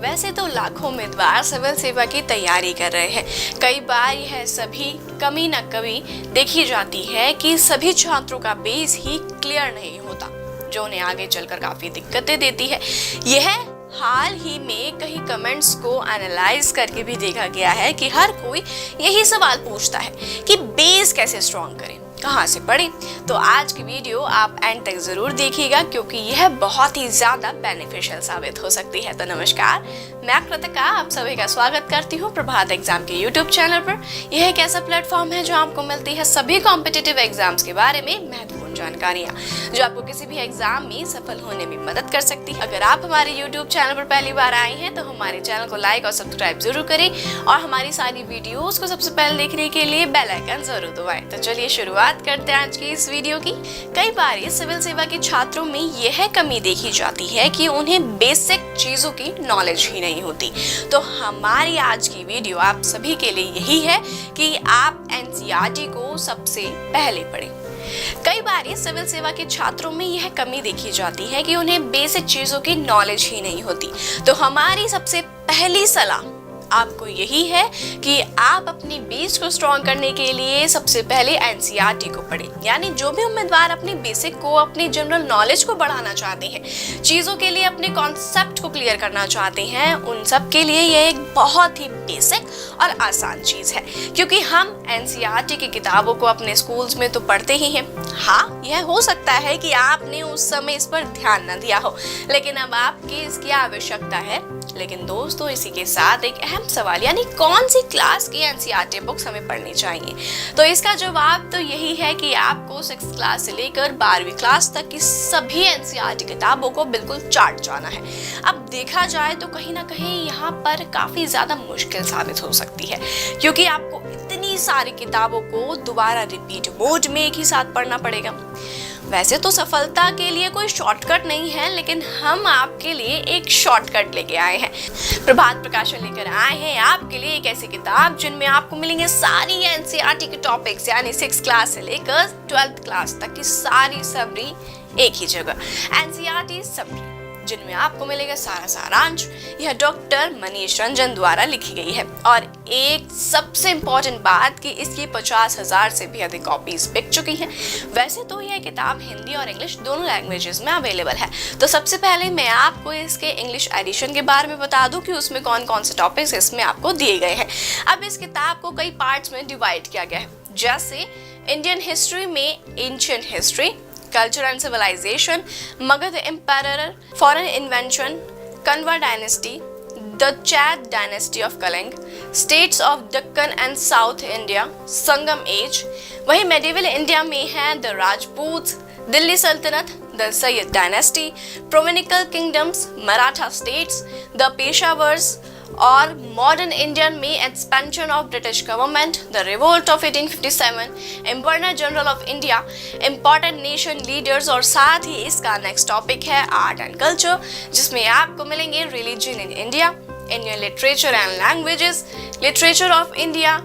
वैसे तो लाखों उम्मीदवार सिविल सेवा की तैयारी कर रहे हैं। कई बार यह सभी कभी न कभी देखी जाती है कि सभी छात्रों का बेस ही क्लियर नहीं होता, जो उन्हें आगे चलकर काफी दिक्कतें देती है। यह हाल ही में कई कमेंट्स को एनालाइज करके भी देखा गया है कि हर कोई यही सवाल पूछता है कि बेस कैसे स्ट्रॉन्ग करें, कहाँ से पढ़ें। तो आज की वीडियो आप एंड तक जरूर देखिएगा क्योंकि यह बहुत ही ज्यादा बेनिफिशियल साबित हो सकती है। तो नमस्कार, मैं कृतिका आप सभी का स्वागत करती हूँ प्रभात एग्जाम के यूट्यूब चैनल पर। यह एक ऐसा प्लेटफॉर्म है जो आपको मिलती है सभी कॉम्पिटिटिव एग्जाम्स के बारे में महत्वपूर्ण जानकारियाँ, जो आपको किसी भी एग्जाम में सफल होने में मदद कर सकती है। अगर आप हमारे यूट्यूब चैनल पर पहली बार आए हैं तो हमारे चैनल को लाइक और सब्सक्राइब जरूर करें और हमारी सारी वीडियोस को सबसे पहले देखने के लिए बेल आइकन जरूर दबाएं। तो चलिए शुरुआत करते हैं आज की इस वीडियो की। कई बार सिविल सेवा के छात्रों में यह कमी देखी जाती है कि उन्हें बेसिक चीजों की नॉलेज ही नहीं होती। तो हमारी आज की वीडियो आप सभी के लिए यही है कि आप एनसीईआरटी को सबसे पहले पढ़ें। कई बार सिविल सेवा के छात्रों में यह कमी देखी जाती है कि उन्हें बेसिक चीजों की नॉलेज ही नहीं होती। तो हमारी सबसे पहली सलाह आपको यही है कि आप अपनी बेस को स्ट्रॉन्ग करने के लिए सबसे पहले एनसीईआरटी को पढ़ें। यानी जो भी उम्मीदवार अपनी बेसिक को, अपनी जनरल नॉलेज को बढ़ाना चाहते हैं, चीज़ों के लिए अपने कॉन्सेप्ट को क्लियर करना चाहते हैं, उन सब के लिए यह एक बहुत ही बेसिक और आसान चीज़ है। क्योंकि हम एनसीईआरटी की किताबों को अपने स्कूल्स में तो पढ़ते ही हैं। हाँ, यह हो सकता है कि आपने उस समय इस पर ध्यान न दिया हो, लेकिन अब आपकी इसकी आवश्यकता है। लेकिन दोस्तों, इसी के साथ एक अहम सवाल, यानी कौन सी क्लास की एनसीईआरटी बुक्स हमें पढ़नी चाहिए। तो इसका जवाब तो यही है कि आपको 6th क्लास से लेकर 12वीं क्लास तक की सभी एनसीईआरटी किताबों को बिल्कुल चाट जाना है। अब देखा जाए तो कहीं ना कहीं यहाँ पर काफी ज्यादा मुश्किल साबित हो सकती है, क्योंकि आपको इतनी सारी किताबों को दोबारा रिपीट मोड में एक ही साथ पढ़ना पड़ेगा। वैसे तो सफलता के लिए कोई शॉर्टकट नहीं है, लेकिन हम आपके लिए एक शॉर्टकट लेके आए हैं। प्रभात प्रकाशन लेकर आए हैं आपके लिए एक ऐसी किताब जिनमें आपको मिलेंगे सारी एनसीईआरटी के टॉपिक्स, यानी 6th क्लास से लेकर 12th क्लास तक की सारी समरी एक ही जगह। एनसीईआरटी समरी जिनमें आपको मिलेगा सारा सारांश। यह डॉक्टर मनीष रंजन द्वारा लिखी गई है और एक सबसे इम्पोर्टेंट बात कि इसकी 50,000 से भी अधिक कॉपीज बिक चुकी हैं। वैसे तो यह किताब हिंदी और इंग्लिश दोनों लैंग्वेजेस में अवेलेबल है। तो सबसे पहले मैं आपको इसके इंग्लिश एडिशन के बारे में बता दूं कि उसमें कौन कौन से टॉपिक्स इसमें आपको दिए गए हैं। अब इस किताब को कई पार्ट्स में डिवाइड किया गया है, जैसे इंडियन हिस्ट्री में ancient history, Culture and Civilization, Magad Emperor, Foreign Invention, Kanva Dynasty, the Chad Dynasty of Kaling, States of Deccan and South India, Sangam Age। वही मेडिवल इंडिया में है the Rajputs, दिल्ली सल्तनत, the Sayyid Dynasty, Provenical Kingdoms, Maratha States, the Peshawars, और modern Indian में expansion of British government, the revolt of 1857, governor general of India, important nation leaders, और साथ ही इसका next topic है art and culture, जिसमें आपको मिलेंगे religion in India, Indian literature and languages, literature of India,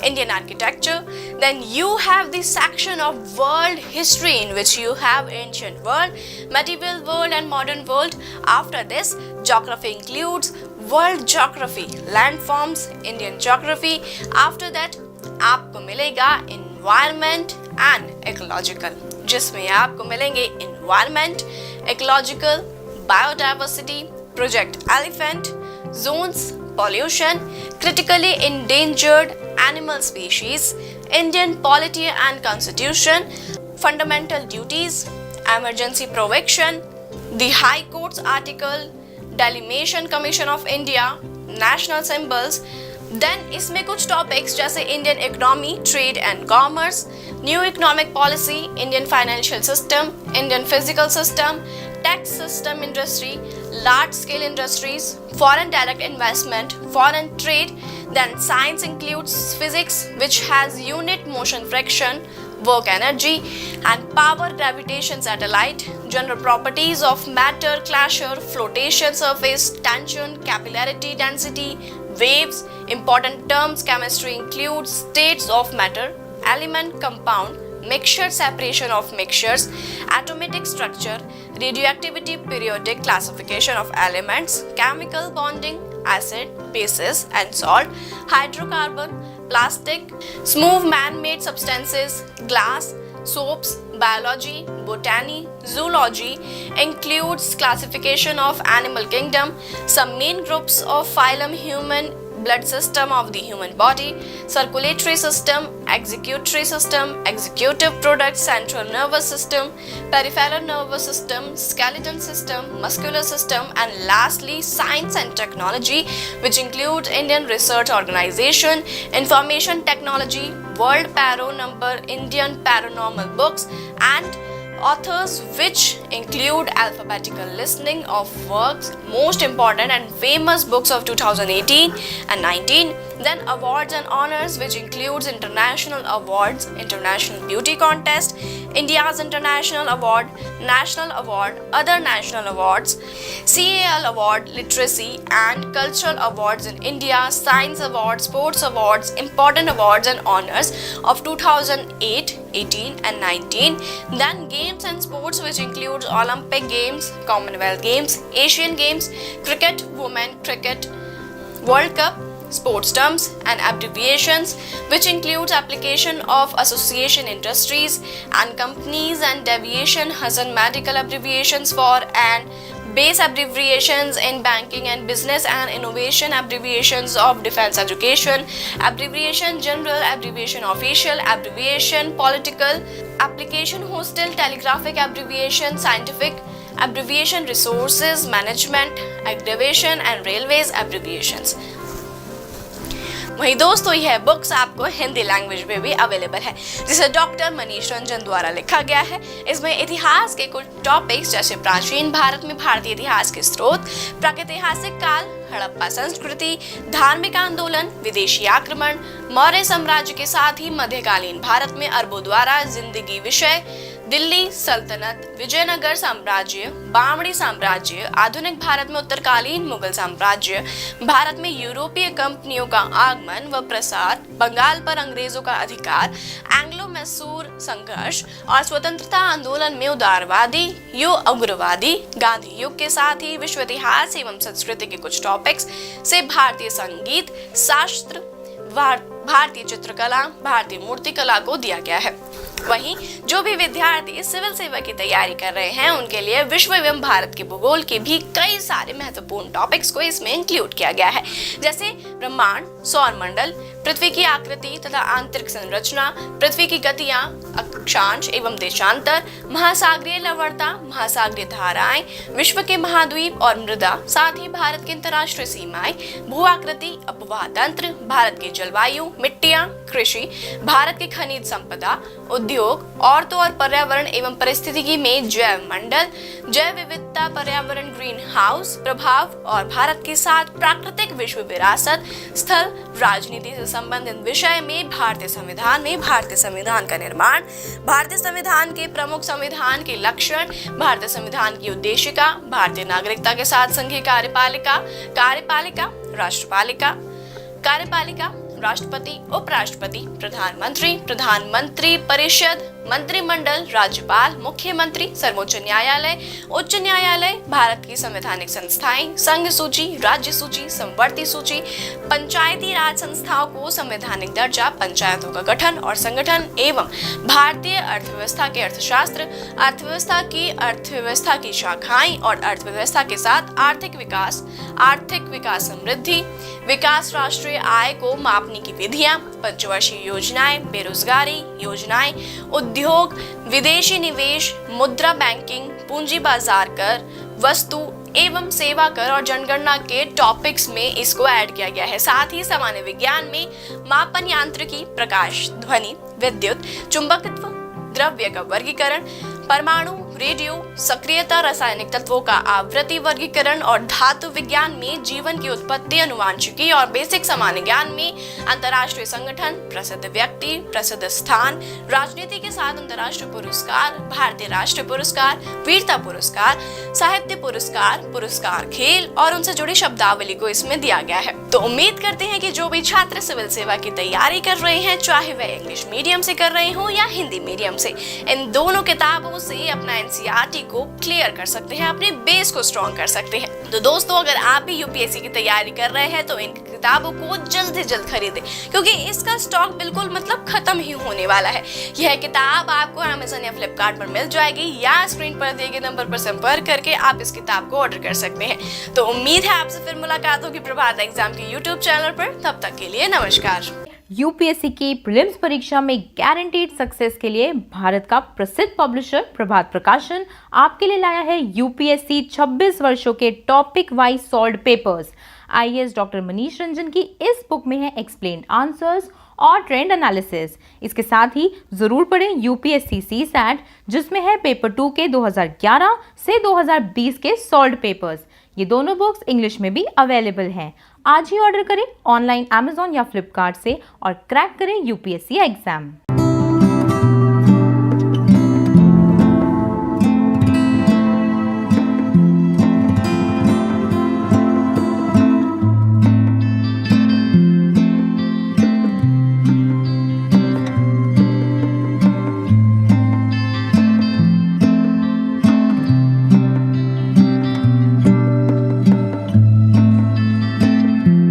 Indian architecture. Then you have the section of world history in which you have ancient world, medieval world and modern world. After this, geography includes world geography, landforms, Indian geography. After that, आपको मिलेगा environment and ecological, जिसमें आपको मिलेंगे environment, ecological, biodiversity, project elephant, zones, pollution, critically endangered animal species, Indian polity and constitution, fundamental duties, emergency provision, the High Court's article, Delimation Commission of India, national symbols. Then इसमें कुछ topics जैसे Indian economy, trade and commerce, new economic policy, Indian financial system, Indian physical system, tax system industry, large scale industries, foreign direct investment, foreign trade. Then science includes physics, which has unit motion friction, work energy and power, gravitation, satellite, general properties of matter, clasher, flotation surface, tension, capillarity, density, waves. Important terms chemistry includes states of matter, element, compound, mixture separation of mixtures, atomic structure, radioactivity, periodic classification of elements, chemical bonding, acid, bases and salt, hydrocarbon, plastic, smooth man-made substances, glass, soaps, biology, botany, zoology, includes classification of animal kingdom, some main groups of phylum human, blood system of the human body, circulatory system, executive products, central nervous system, peripheral nervous system, skeleton system, muscular system, and lastly science and technology, which includes Indian Research Organization, information technology, world paro number, Indian paranormal books, and authors, which include alphabetical listing of works, most important and famous books of 2018 and 19. Then awards and honors, which includes international awards, international beauty contest, India's international award, national award, other national awards, CAL award, literacy and cultural awards in India, science awards, sports awards, important awards and honors of 2008, 18 and 19. Then games and sports, which includes Olympic Games, Commonwealth Games, Asian Games, cricket, women cricket, World Cup, sports terms and abbreviations, which includes application of association industries and companies and deviation Hassan medical abbreviations for and base abbreviations in banking and business and innovation abbreviations of defense education, abbreviation general, abbreviation official, abbreviation political, application hostel, telegraphic abbreviation, scientific abbreviation, resources management abbreviation and railways abbreviations. वहीं दोस्तों यह books आपको Hindi language में भी available है, जिसे doctor Manish Ranjan द्वारा लिखा गया है। इसमें इतिहास के कुछ टॉपिक्स जैसे प्राचीन भारत में भारतीय इतिहास के स्रोत, प्रागैतिहासिक काल, हड़प्पा संस्कृति, धार्मिक आंदोलन, विदेशी आक्रमण, मौर्य साम्राज्य के साथ ही मध्यकालीन भारत में अरबों द्वारा जिंदगी विषय, दिल्ली सल्तनत, विजयनगर साम्राज्य, बामणी साम्राज्य, आधुनिक भारत में उत्तरकालीन मुगल साम्राज्य, भारत में यूरोपीय कंपनियों का आगमन व प्रसार, बंगाल पर अंग्रेजों का अधिकार, एंग्लो मैसूर संघर्ष और स्वतंत्रता आंदोलन में उदारवादी युग, उग्रवादी, गांधी युग के साथ ही विश्व इतिहास एवं संस्कृति के कुछ टॉपिक्स से भारतीय संगीत, शास्त्र, भारतीय चित्रकला, भारतीय मूर्तिकला को दिया गया है। वहीं जो भी विद्यार्थी सिविल सेवा की तैयारी कर रहे हैं उनके लिए विश्व एवं भारत के भूगोल के भी कई सारे महत्वपूर्ण टॉपिक्स को इसमें इंक्लूड किया गया है, जैसे ब्रह्मांड, सौर मंडल, पृथ्वी की आकृति तथा आंतरिक संरचना, पृथ्वी की गतियां, अक्षांश एवं देशांतर, महासागरीय लवणता, महासागरीय धाराएं, विश्व के महाद्वीप और मृदा, साथ ही भारत की अंतर्राष्ट्रीय सीमाएं, भू आकृति, अपवाह तंत्र, भारत की जलवायु, मिट्टियां, कृषि, भारत की खनिज संपदा, उद्योग और तो और पर्यावरण एवं परिस्थितिकी में जैव मंडल, जैव विविधता, पर्यावरण, ग्रीन हाउस प्रभाव और भारत के साथ प्राकृतिक विश्व विरासत, स्थल राजनीति से संबंधित विषय में भारतीय संविधान का निर्माण, भारतीय संविधान के प्रमुख संविधान के लक्षण, भारतीय संविधान की उद्देशिका, भारतीय नागरिकता के साथ संघीय कार्यपालिका, राष्ट्रपति, उपराष्ट्रपति, प्रधानमंत्री परिषद, मंत्रिमंडल, राज्यपाल, मुख्यमंत्री, सर्वोच्च न्यायालय, उच्च न्यायालय, भारत की संवैधानिक संस्थाएं, संघ सूची, राज्य सूची, संवर्ती सूची, पंचायती राज संस्थाओं को संवैधानिक दर्जा, पंचायतों का गठन और संगठन एवं भारतीय अर्थव्यवस्था के अर्थशास्त्र, अर्थव्यवस्था की शाखाएं और अर्थव्यवस्था के साथ आर्थिक विकास, समृद्धि, विकास, राष्ट्रीय आय को मापने की विधियां, पंचवर्षीय योजनाएं, बेरोजगारी योजनाएं, उद्योग, विदेशी निवेश, मुद्रा बैंकिंग, पूंजी बाजार कर, वस्तु एवं सेवा कर और जनगणना के टॉपिक्स में इसको ऐड किया गया है। साथ ही सामान्य विज्ञान में मापन यांत्रिकी, प्रकाश, ध्वनि, विद्युत, चुंबकत्व, द्रव्य का वर्गीकरण, परमाणु, रेडियो सक्रियता, रासायनिक तत्वों का आवृत्ति वर्गीकरण और धातु विज्ञान में जीवन की उत्पत्ति, अनुवांशिकी और बेसिक सामान्य ज्ञान में अंतर्राष्ट्रीय संगठन, प्रसिद्ध व्यक्ति, प्रसिद्ध स्थान, राजनीति के साथ अंतर्राष्ट्रीय पुरस्कार, भारतीय राष्ट्रीय पुरस्कार, वीरता पुरस्कार, साहित्य पुरस्कार, पुरस्कार खेल और उनसे जुड़ी शब्दावली को इसमें दिया गया है। तो उम्मीद करते हैं कि जो भी छात्र सिविल सेवा की तैयारी कर रहे हैं, चाहे वह इंग्लिश मीडियम से कर रहे हो या हिंदी मीडियम से, इन दोनों किताबों से अपना एनसीईआरटी को क्लियर कर सकते हैं, अपने बेस को स्ट्रॉन्ग कर सकते हैं। तो दोस्तों, अगर आप भी यूपीएससी की तैयारी कर रहे हैं तो इन किताबों को जल्द से जल्द खरीदें, क्योंकि इसका स्टॉक बिल्कुल खत्म ही होने वाला है। यह किताब आपको अमेज़न या फ्लिपकार्ट पर मिल जाएगी, या स्क्रीन पर दिए गए नंबर पर संपर्क करके आप इस किताब को ऑर्डर कर सकते हैं। तो उम्मीद है आपसे फिर मुलाकात होगी प्रभात एग्जाम के यूट्यूब चैनल पर। तब तक के लिए नमस्कार। यूपीएससी की प्रीलिम्स परीक्षा में गारंटीड सक्सेस के लिए भारत का प्रसिद्ध पब्लिशर प्रभात प्रकाशन आपके लिए लाया है यूपीएससी 26 वर्षों के topic wise solved papers. IAS doctor Manish Ranjan की इस बुक में है एक्सप्लेन्ड आंसर्स और ट्रेंड एनालिसिस। इसके साथ ही जरूर पढ़ें यूपीएससी सीसैट, जिसमें है पेपर 2 के 2011 से 2020 के सॉल्व्ड पेपर्स। ये दोनों बुक्स इंग्लिश में भी अवेलेबल हैं। आज ही ऑर्डर करें ऑनलाइन अमेज़न या फ्लिपकार्ट से और क्रैक करें यूपीएससी एग्जाम।